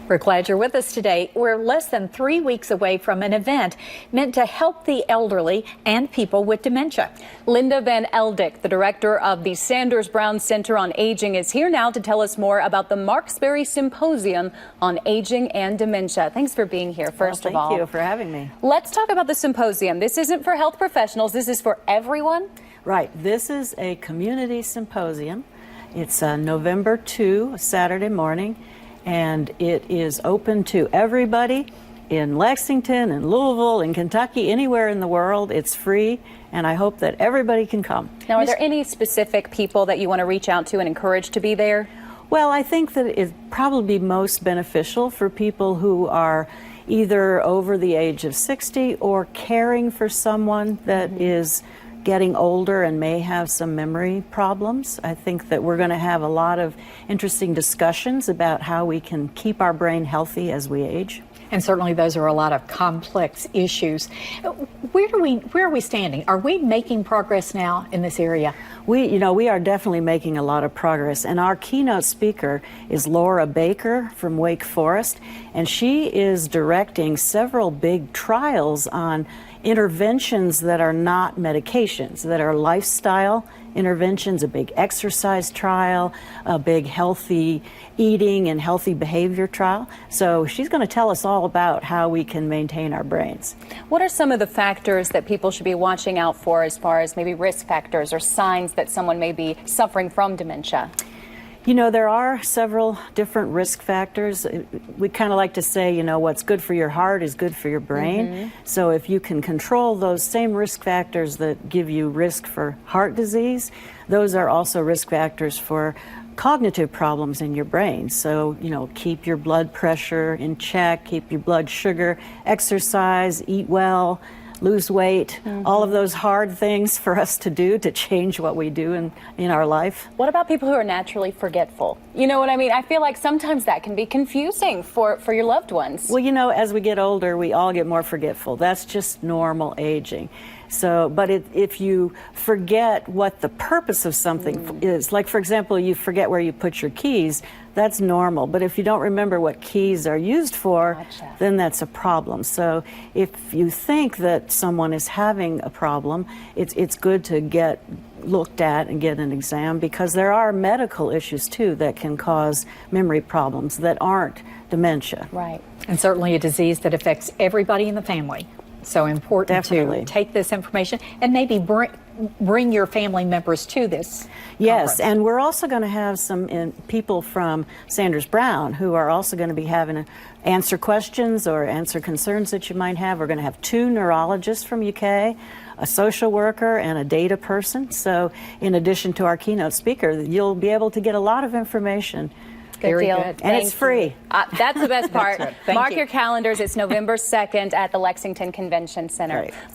We're glad you're with us today. We're less than 3 weeks away from an event meant to help the elderly and people with dementia. Linda Van Eldik, the director of the Sanders Brown Center on Aging, is here now to tell us more about the Markesbery Symposium on Aging and Dementia. Thanks for being here, first of all. Thank you for having me. Let's talk about the symposium. This isn't for health professionals. This is for everyone? Right. This is a community symposium. It's November 2, Saturday morning, and it is open to everybody in Lexington, in Louisville, in Kentucky, anywhere in the world. It's free, and I hope that everybody can come. Now, are there any specific people that you want to reach out to and encourage to be there? Well, I think that it'd probably be most beneficial for people who are either over the age of 60 or caring for someone that is getting older and may have some memory problems. I think that we're going to have a lot of interesting discussions about how we can keep our brain healthy as we age. And certainly those are a lot of complex issues. Where are we standing? Are we making progress now in this area? We are definitely making a lot of progress. And our keynote speaker is Laura Baker from Wake Forest, and she is directing several big trials on interventions that are not medications, that are lifestyle interventions, a big exercise trial, a big healthy eating and healthy behavior trial. So she's going to tell us all about how we can maintain our brains. What are some of the factors that people should be watching out for as far as maybe risk factors or signs that someone may be suffering from dementia? You know, there are several different risk factors. We kind of like to say, what's good for your heart is good for your brain. So if you can control those same risk factors that give you risk for heart disease, those are also risk factors for cognitive problems in your brain. So, keep your blood pressure in check, keep your blood sugar, exercise, eat well, lose weight, all of those hard things for us to do to change what we do in our life. What about people who are naturally forgetful? You know what I mean? I feel like sometimes that can be confusing for your loved ones. Well, as we get older, we all get more forgetful. That's just normal aging. So, but if you forget what the purpose of something is, like, for example, you forget where you put your keys, that's normal. But if you don't remember what keys are used for, then that's a problem. So if you think that someone is having a problem, it's good to get looked at and get an exam, because there are medical issues too that can cause memory problems that aren't dementia. Right. And certainly a disease that affects everybody in the family. So important Definitely. to take this information and maybe bring your family members to this. Yes, conference. and we're also going to have some people from Sanders Brown who are also going to be having to answer questions or answer concerns that you might have. We're going to have 2 neurologists from UK, a social worker, and a data person. So in addition to our keynote speaker, you'll be able to get a lot of information. Very deal. good. And it's free. That's the best part. Thank Mark you. your calendars. It's November 2nd at the Lexington Convention Center. Right.